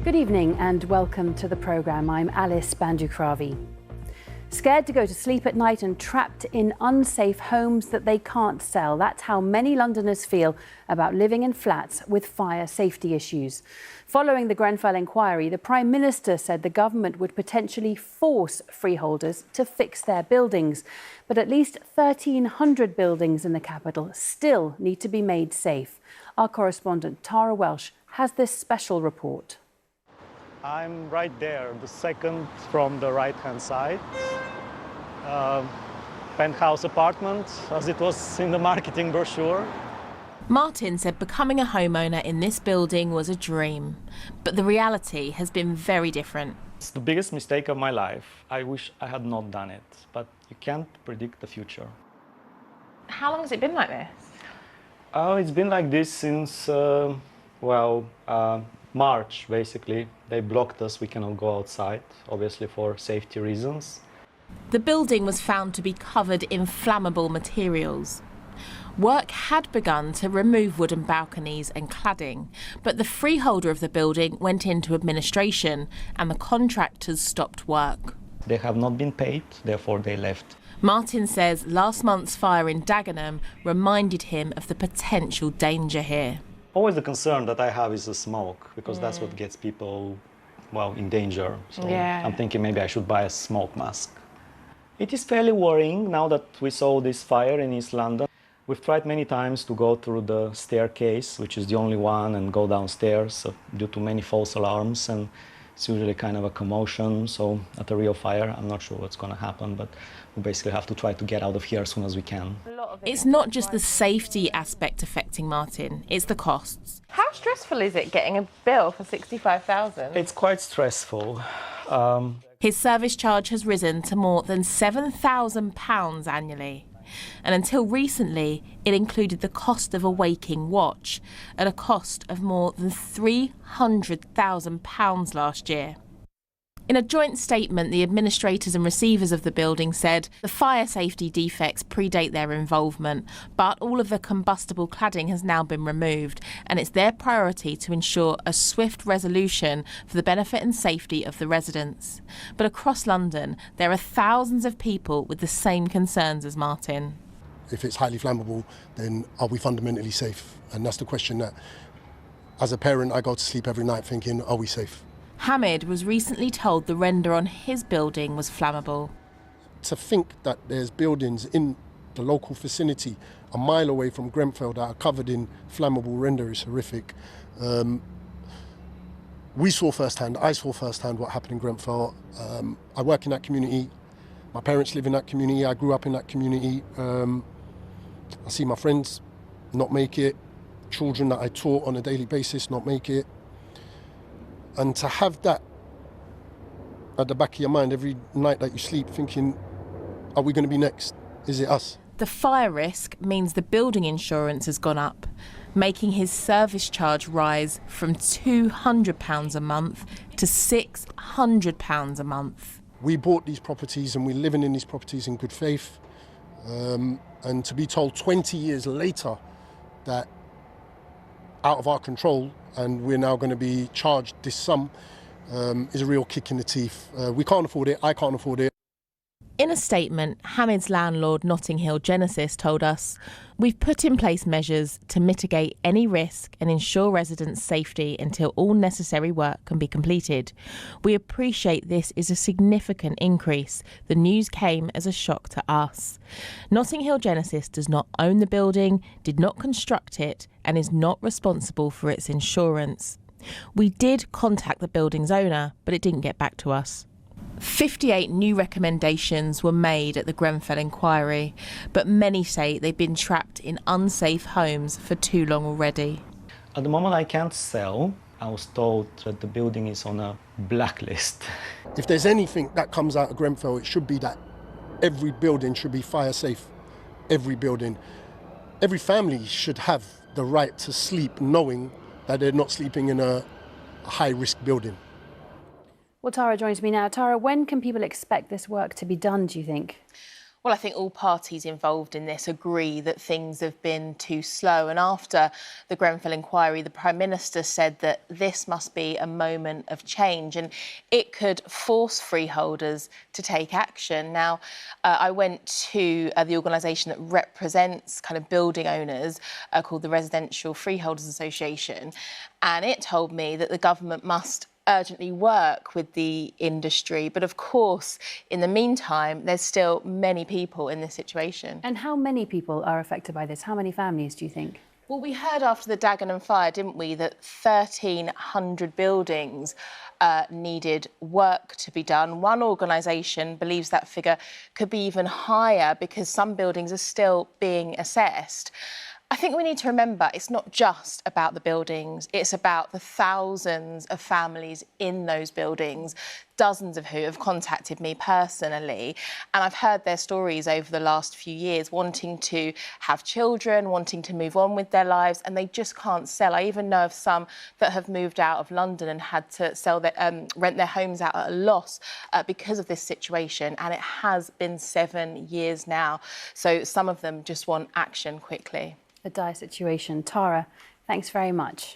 Good evening and welcome to the programme. I'm Alice Bandukravi. Scared to go to sleep at night and trapped in unsafe homes that they can't sell. That's how many Londoners feel about living in flats with fire safety issues. Following the Grenfell inquiry, the Prime Minister said the government would potentially force freeholders to fix their buildings. But at least 1,300 buildings in the capital still need to be made safe. Our correspondent Tarah Welsh has this special report. I'm right there, the second from the right-hand side. Penthouse apartment, as it was in the marketing brochure. Martin said becoming a homeowner in this building was a dream, but the reality has been very different. It's the biggest mistake of my life. I wish I had not done it, but you can't predict the future. How long has it been like this? It's been like this since, March, basically. They blocked us, we cannot go outside, obviously for safety reasons. The building was found to be covered in flammable materials. Work had begun to remove wooden balconies and cladding, but the freeholder of the building went into administration and the contractors stopped work. They have not been paid, therefore they left. Martin says last month's fire in Dagenham reminded him of the potential danger here. Always the concern that I have is the smoke, because that's what gets people, in danger. So I'm thinking maybe I should buy a smoke mask. It is fairly worrying now that we saw this fire in East London. We've tried many times to go through the staircase, which is the only one, and go downstairs due to many false alarms, and it's usually kind of a commotion. So at a real fire, I'm not sure what's going to happen, but we basically have to try to get out of here as soon as we can. It's not just the safety aspect affecting Martin, it's the costs. How stressful is it getting a bill for £65,000? It's quite stressful. His service charge has risen to more than £7,000 annually. And until recently, it included the cost of a waking watch at a cost of more than £300,000 last year. In a joint statement, the administrators and receivers of the building said the fire safety defects predate their involvement, but all of the combustible cladding has now been removed, and it's their priority to ensure a swift resolution for the benefit and safety of the residents. But across London, there are thousands of people with the same concerns as Martin. If it's highly flammable, then are we fundamentally safe? And that's the question that, as a parent, I go to sleep every night thinking, are we safe? Hamid was recently told the render on his building was flammable. To think that there's buildings in the local vicinity a mile away from Grenfell that are covered in flammable render is horrific. I saw firsthand what happened in Grenfell. I work in that community. My parents live in that community. I grew up in that community. I see my friends not make it, children that I taught on a daily basis not make it. And to have that at the back of your mind every night that you sleep thinking, are we going to be next? Is it us? The fire risk means the building insurance has gone up, making his service charge rise from £200 a month to £600 a month. We bought these properties and we're living in these properties in good faith. And to be told 20 years later that out of our control and we're now going to be charged this sum is a real kick in the teeth. We can't afford it, I can't afford it. In a statement, Hamid's landlord Notting Hill Genesis told us, "We've put in place measures to mitigate any risk and ensure residents' safety until all necessary work can be completed. We appreciate this is a significant increase. The news came as a shock to us." Notting Hill Genesis does not own the building, did not construct it, and is not responsible for its insurance. We did contact the building's owner, but it didn't get back to us. 58 new recommendations were made at the Grenfell inquiry, but many say they've been trapped in unsafe homes for too long already. At the moment I can't sell. I was told that the building is on a blacklist. If there's anything that comes out of Grenfell, it should be that every building should be fire safe. Every building. Every family should have the right to sleep knowing that they're not sleeping in a high-risk building. Well, Tarah joins me now. Tarah, when can people expect this work to be done, do you think? Well, I think all parties involved in this agree that things have been too slow. And after the Grenfell inquiry, the Prime Minister said that this must be a moment of change and it could force freeholders to take action. Now, I went to the organisation that represents kind of building owners called the Residential Freeholders Association, and it told me that the government must urgently work with the industry. But of course, in the meantime, there's still many people in this situation. And how many people are affected by this? How many families do you think? Well, we heard after the Dagenham fire, didn't we, that 1,300 buildings needed work to be done. One organisation believes that figure could be even higher because some buildings are still being assessed. I think we need to remember it's not just about the buildings, it's about the thousands of families in those buildings, dozens of who have contacted me personally. And I've heard their stories over the last few years, wanting to have children, wanting to move on with their lives, and they just can't sell. I even know of some that have moved out of London and had to sell their, rent their homes out at a loss because of this situation. And it has been 7 years now. So some of them just want action quickly. A dire situation. Tarah, thanks very much.